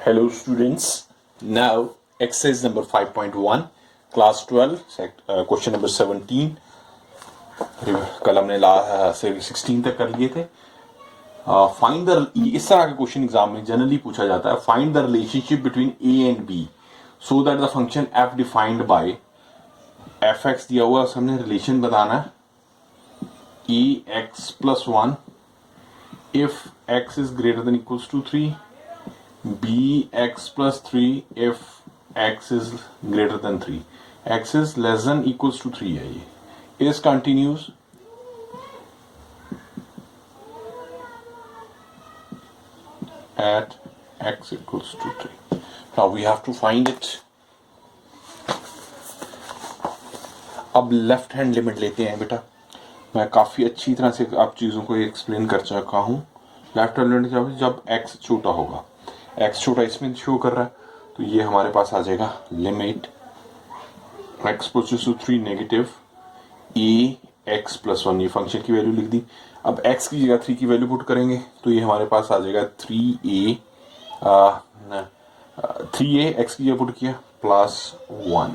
Hello students, now exercise number 5.1 class 12 question number 17 कल हमने 16 तक कर लिए थे. फाइंड द इस तरह के क्वेश्चन एग्जाम में जनरली पूछा जाता है. Find the relationship between a and b so that the function f defined by f x दिया हुआ हमने रिलेशन बताना है a x plus 1 if x is greater than equals to 3 bx plus 3 if x is greater than 3 x is less than equals to 3 है ये is continuous at x equals to 3. Now we have to find it. अब left hand limit लेते हैं बेटा. मैं काफ़ी अच्छी तरह से आप चीज़ों को एक्सप्लेन कर चुका हूँ. लेफ्ट हैंड लिमिट जब x छोटा होगा, x छोटा इसमें शो कर रहा है, तो ये हमारे पास आ जाएगा लिमिट x प्लस 3 नेगेटिव ए एक्स प्लस 1. ये फंक्शन की वैल्यू लिख दी. अब x की जगह 3 की वैल्यू पुट करेंगे तो ये हमारे पास आ जाएगा 3a x की जगह पुट किया प्लस 1.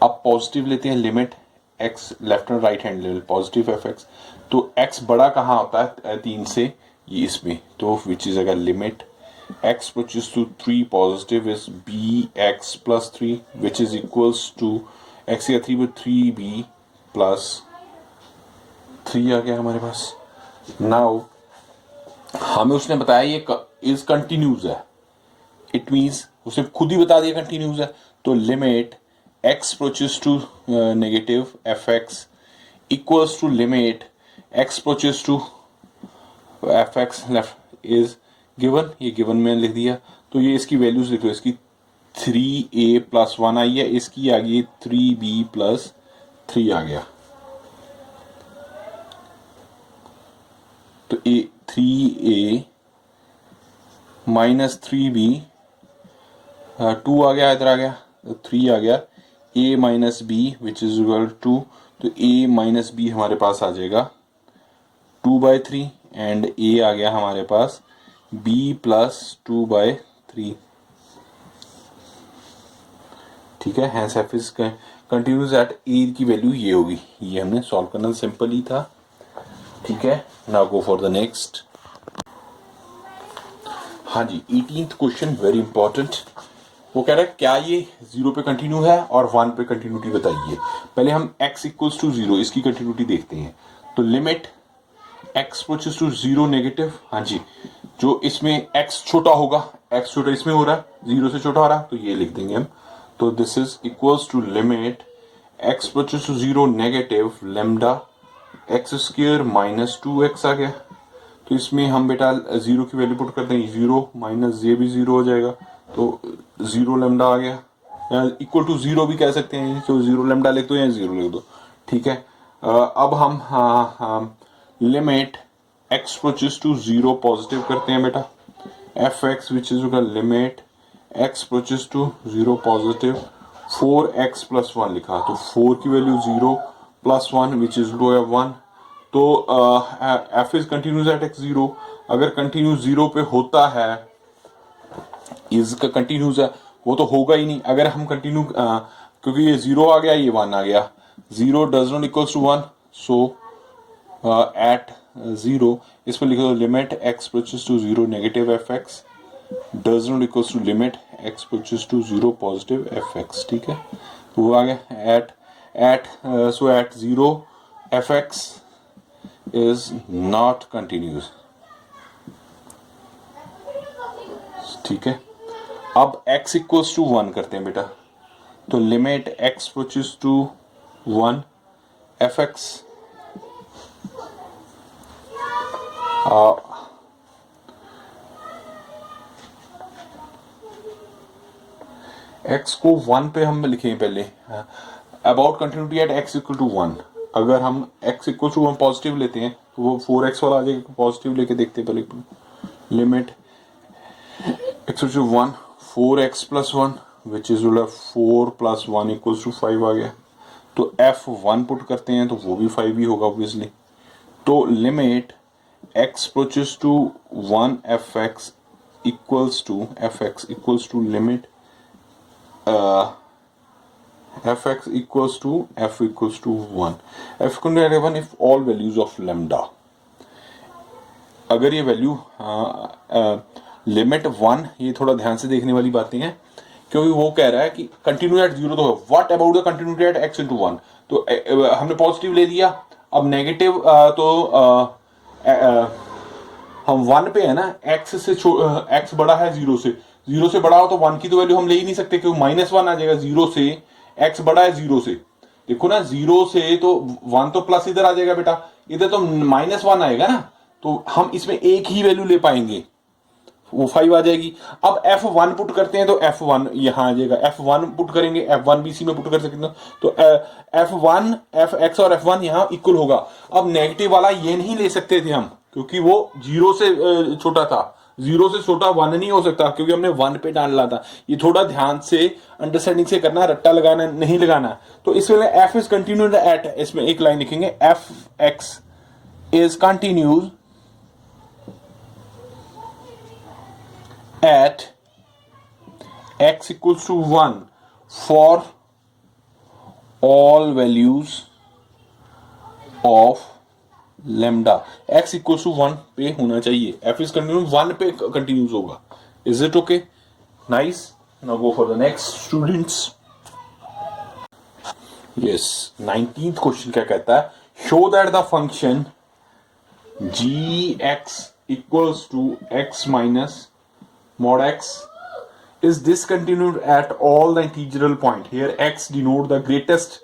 अब पॉजिटिव लेते हैं limit x left and right hand level positive f x. तो x बड़ा कहाँ होता है 3 से, ये इसमें, तो विच इज अगर limit x approaches to 3 positive is bx plus 3 which is equals to x या 3 with 3b plus 3 आ गया हमारे पास. नाउ हमें उसने बताया ये इज कंटिन्यूस है. इट मीन्स उसने खुद ही बता दिया कंटिन्यूस है. तो limit x approaches to negative f x equals to limit x approaches to f x left is given. ये गिवन में लिख दिया. तो ये इसकी वैल्यूज लिख लो. इसकी 3a प्लस 1 आई है, इसकी आ गई 3b प्लस 3 आ गया. तो 3a माइनस 3b 2 आ गया, इधर आ गया 3 आ गया. a minus b which is equal to, तो a माइनस बी हमारे पास आ जाएगा 2/3 एंड a आ गया हमारे पास b प्लस 2/3. ठीक है. Hence f is continuous at a की वैल्यू ये होगी. ये हमने सॉल्व करना सिंपल ही था. ठीक है. Now go for the next. हाँ जी, 18th क्वेश्चन वेरी इंपॉर्टेंट. वो कह रहा है क्या ये 0 पे कंटिन्यू है और 1 पे कंटिन्यूटी बताइए. पहले हम x इक्वल्स टू 0 इसकी कंटिन्यूटी देखते हैं. तो limit x approaches to 0 negative. हाँ जी, जो इसमें x छोटा होगा, x छोटा इसमें हो रहा है, 0 से छोटा हो रहा है, तो ये लिख देंगे हम. तो this is equals to limit x approaches to 0 negative lambda x square minus 2x आ गया. तो इसमें हम बेटा 0 की वैल्यू पुट करते हैं. 0 माइनस ये भी 0 हो जाएगा, तो 0 लेमडा आ गया. या इक्वल टू 0 भी कह सकते हैं, तो 0 लेमडा लिख दो या 0 लिख दो. ठीक है. अब हम limit x approaches to 0 positive करते हैं बेटा. F x which is limit x approaches to 0 positive 4x plus 1 लिखा. तो 4 की वैल्यू 0 प्लस 1 विच इज 1. तो f is continuous eight x 0. अगर कंटिन्यूस 0 पे होता है, इज का कंटिन्यूस है, वो तो होगा ही नहीं. अगर हम कंटिन्यू क्योंकि ये 0 आ गया, ये 1 आ गया, 0 does not equals to 1. So at 0 इस पर लिखो limit x approaches to 0 negative f x does not equals to limit x approaches to 0 positive f x. ठीक है. तो वो आ गया at 0 f x is not continuous. ठीक है. अब x इक्वल्स टू 1 करते हैं बेटा. तो limit x approaches to 1 f x x को 1 पे हम लिखेंगे पहले. About continuity at x equal to 1. अगर हम x इक्वल टू 1 पॉजिटिव लेते हैं तो वो 4x वाला आ जाएगा. पॉजिटिव लेके देखते हैं पहले. Limit x equal to 1 4x plus 1 which is 4 plus 1 equals to 5 आ गया. तो f1 पुट करते हैं तो वो भी 5 ही होगा ऑब्वियसली. तो limit x approaches to 1 fx equals to limit fx equals to f equals to 1 f equal to 1 if all values of lambda, अगर ये वैल्यू लिमिट 1, ये थोड़ा ध्यान से देखने वाली बातें हैं क्योंकि वो कह रहा है कि कंटिन्यू एट 0 तो what about the continuity at x into 1, तो हमने पॉजिटिव ले लिया, अब नेगेटिव हम 1 पे है ना, x से x बड़ा है 0 से बड़ा हो तो 1 की तो वैल्यू हम ले ही नहीं सकते क्योंकि -1 आ जाएगा, 0 से x बड़ा है 0 से, देखो ना 0 से तो 1 तो प्लस इधर आ जाएगा बेटा, इधर तो -1 आएगा ना, तो हम इसमें एक ही वैल्यू ले पाएंगे, वो 5 आ जाएगी। अब f1 पुट करते हैं तो f1 यहां आ जाएगा, f1 पुट करेंगे, f1 भी इसी में पुट कर सकते हैं, तो f1 fx और f1 यहां इक्वल होगा। अब नेगेटिव वाला ये नहीं ले सकते थे हम क्योंकि वो 0 से छोटा था, 0 से छोटा 1 नहीं हो सकता क्योंकि हमने 1 पे डाला था। ये थोड़ा ध्यान से अंडरस्टैंडिंग से करना, रट्टा लगाना नहीं लगाना। तो इस वेले f इज कंटिन्यूड एट, इसमें एक लाइन लिखेंगे fx is continued at x equals to 1 for all values of lambda, x equals to 1 पे होना चाहिए, f is continuous 1 पे continuous होगा। Is it okay? Nice. Now go for the next students. Yes, 19th question क्या कहता है? Show that the function gx equals to x minus mod x is discontinued at all the integral point. Here x denote the greatest,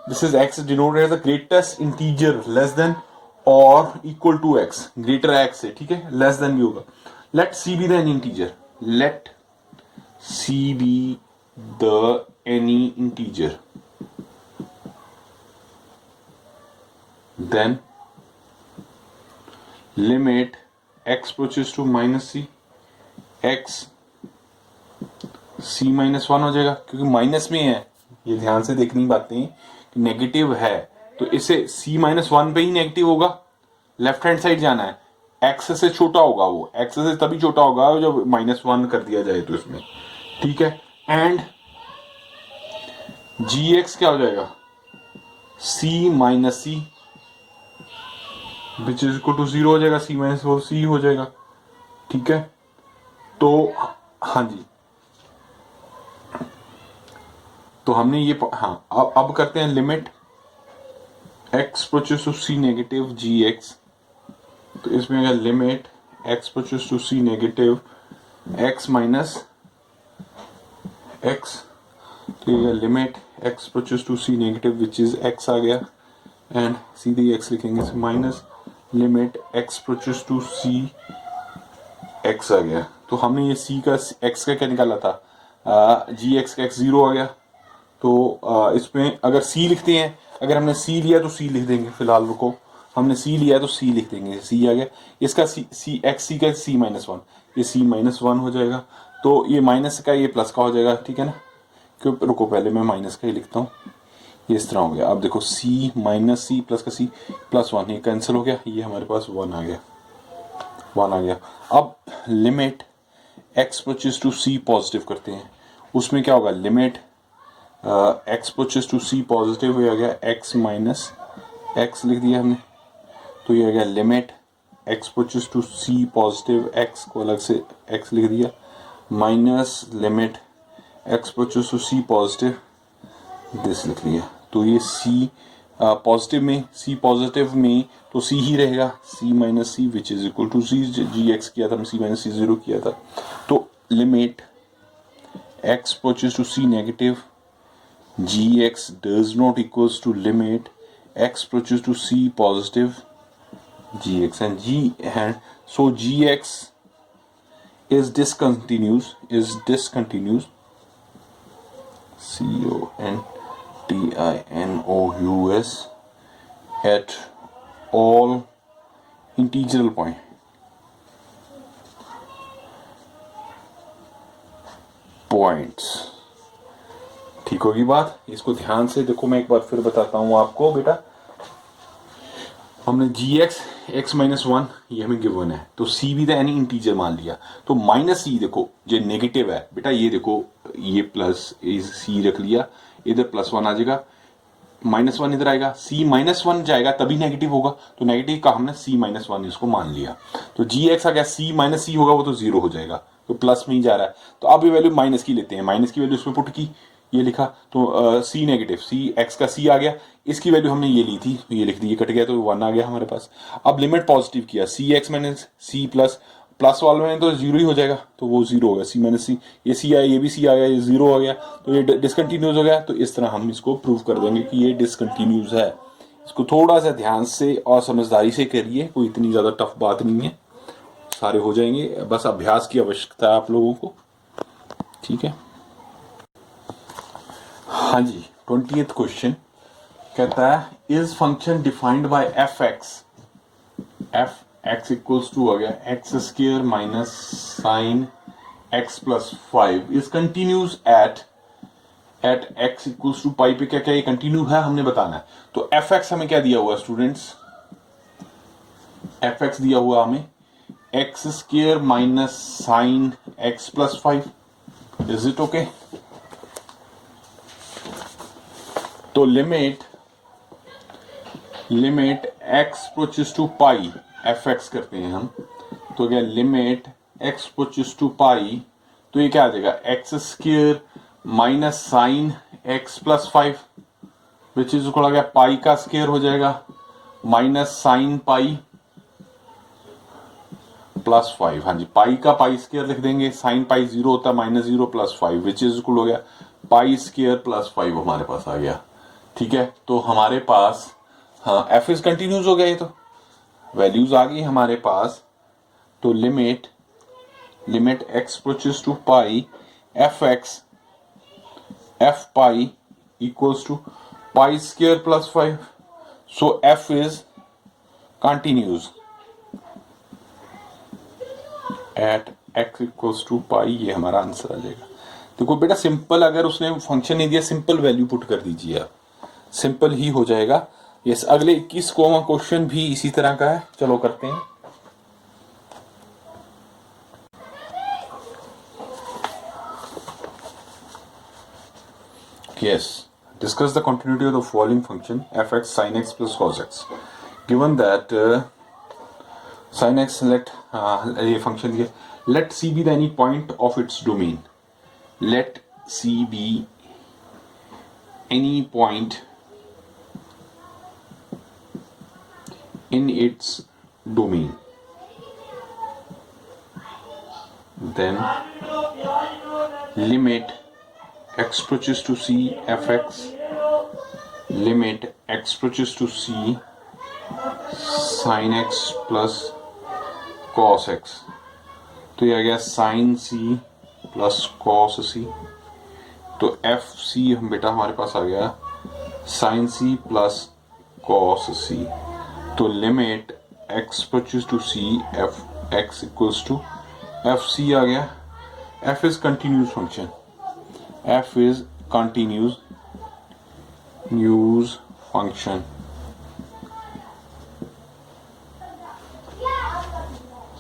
this is x denoted as the greatest integer less than or equal to x, greater x है, ठीक है, less than भी होगा। Let c be the any integer, let c be the any integer, then limit x approaches to minus c, x c minus 1 हो जाएगा क्योंकि minus में है, ये ध्यान से देखनी बातें कि नेगेटिव है तो इसे c माइनस 1 पे ही नेगेटिव होगा, लेफ्ट हैंड साइड जाना है, x से छोटा होगा, वो x से तभी छोटा होगा जब -1 कर दिया जाए तो इसमें, ठीक है। एंड gx क्या हो जाएगा, c minus c which is equal to 0 हो जाएगा, c माइनस 4 c हो जाएगा, ठीक है। तो हाँ जी, तो हमने ये हाँ अब करते हैं limit x approaches to c negative gx, तो इसमें अगर limit x approaches to c negative x minus x, तो ये limit x approaches to c negative which is x आ गया, एंड सीधे x लिखेंगे minus limit x approaches to c x आ गया। तो हमने ये c का x का क्या निकाला था, gx का x 0 आ गया, तो इसमें अगर c लिखते हैं, अगर हमने c लिया तो c लिख देंगे, फिलहाल रुको, हमने c लिया तो c लिख देंगे, c आ गया, इसका c x का c माइनस 1, ये c माइनस 1 हो जाएगा, तो ये माइनस का ये प्लस का हो जाएगा, ठीक है ना, क्यों, रुको पहले मैं माइनस का ही लिखता हूँ, ये इस तरह हो गया। अब देखो c माइनस c प्लस का c प्लस 1, ये कैंसिल हो गया, ये हमारे पास 1 आ गया। अब limit x approaches to c positive करते हैं, उसमें क्या होगा, limit x approaches to c positive हो गया, x माइनस x लिख दिया हमने, तो ये आ गया limit x approaches to c positive, x को अलग से x लिख दिया, minus limit x approaches to c positive this लिख लिया, तो ये c पॉजिटिव में, c पॉजिटिव में तो c ही रहेगा, c minus c which is equal to c, gx किया था, c माइनस c 0 किया था, तो limit x approaches to c negative gx does not equals to limit x approaches to c positive gx, and so gx is discontinuous continous at all integral point, points, ठीक होगी बात। इसको ध्यान से देखो, मैं एक बार फिर बताता हूं आपको बेटा, हमने gx x माइनस वन ये हमें गिवन है, तो c भी था एनी इंटीजर मान लिया, तो माइनस c देखो जो नेगेटिव है बेटा, ये देखो ये प्लस c रख लिया, इधर प्लस वन आ जाएगा, माइनस वन इधर आएगा, c माइनस वन जाएगा तभी नेगेटिव होगा, तो नेगेटिव का हमने c माइनस वन इसको मान लिया, तो gx आ गया, c माइनस c होगा वो तो जीरो हो जाएगा, तो प्लस में ही जा रहा है, तो अब ये वैल्यू माइनस की लेते हैं, माइनस की वैल्यू इसमें पुट की, ये लिखा, तो c नेगेटिव, c x का c आ गया, इसकी वैल्यू हमने ये ली थी, तो ये लिख दी, ये कट गया तो वन आ गया हमारे पास। अब लिमिट पॉजिटिव किया, c x minus c plus, plus वाले में तो जीरो ही हो जाएगा, तो वो जीरो हो गया, सी माइनस सी, ये सी आया, ये भी सी आ गया, ये जीरो हो गया, तो ये डिसकंटिन्यूस हो गया, तो इस तरह हम इसको प्रूव कर देंगे कि ये डिसकंटिन्यूस है। इसको थोड़ा सा ध्यान से और समझदारी से करिए, कोई इतनी ज़्यादा टफ बात नहीं है, सारे हो जाएंगे, बस अभ्यास की आवश्यकता है आप लोगों को, ठीक है। हाँ जी, 20th क्वेश्चन कहता है is function defined by f x equals to हो गया x square minus sine x plus five is continuous at x equals to pi पे क्या क्या ये कंटिन्यू है हमने बताना है। तो एफ एक्स हमें क्या दिया हुआ स्टूडेंट्स, एफ एक्स दिया हुआ हमें x square minus sine x plus five, is it okay. तो limit x approaches to pi, f x करते हैं हम, तो क्या limit x approaches to pi, तो ये क्या आ जाएगा x square minus sine x plus five, which is equal आ गया पाई का स्क्वायर हो जाएगा minus sine pi plus five, हाँ जी पाई का पाई स्क्वायर लिख देंगे, साइन पाई जीरो होता है minus zero plus five, which is equal हो गया पाई स्क्वायर प्लस फाइव हमारे पास आ गया, ठीक है। तो हमारे पास हाँ एफ इज कंटिन्यूस हो गया, ये तो वैल्यूज आ गई हमारे पास, तो limit x approaches to pi f x f pi equals to pi square plus five, so f is continuous at x equals to pi, ये हमारा आंसर आ जाएगा। देखो बेटा सिंपल, अगर उसने फंक्शन नहीं दिया सिंपल वैल्यू पुट कर दीजिए आप, सिंपल ही हो जाएगा। यस, अगले 21 क्वेश्चन भी इसी तरह का है, चलो करते हैं। Yes, discuss the continuity of the following function f x sine x plus cos x, given that sine x let, ये फंक्शन दिया, let c be the any point of its domain, let c be any point in its domain, then limit x approaches to c f x, limit x approaches to c sin x plus cos x, तो ये आ गया sin c plus cos c, तो F C हम बेटा हमारे पास आ गया sin c plus cos c, तो limit x approaches to c f x equals to f c आ गया, f is continuous function, f is continuous news function,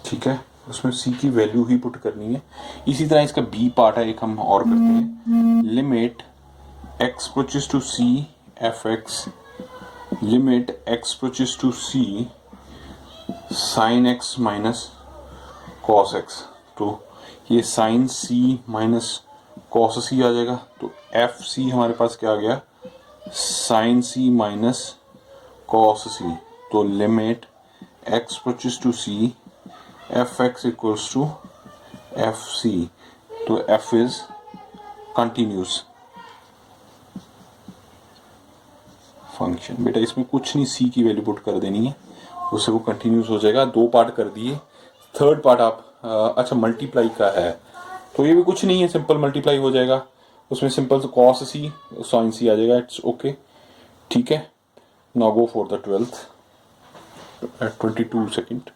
ठीक है। उसमें c की वैल्यू ही पुट करनी है। इसी तरह इसका b पार्ट है, एक हम और करते हैं, limit x approaches to c f x, limit x approaches to c sin x minus cos x, तो ये sin c minus cos c आ जाएगा, तो एफ सी हमारे पास क्या आ गया sin c minus cos c, तो limit x approaches to c f x equals to f c, तो f इज कंटिन्यूस फंक्शन। बेटा इसमें कुछ नहीं, c की वैल्यू पुट कर देनी है, उससे वो कंटिन्यूस हो जाएगा। दो पार्ट कर दिए, थर्ड पार्ट आप अच्छा मल्टीप्लाई का है, तो ये भी कुछ नहीं है, सिंपल मल्टीप्लाई हो जाएगा, उसमें सिंपल से कॉस सी साइन सी आ जाएगा, इट्स ओके, ठीक है। Now go for the 12th at 22 second.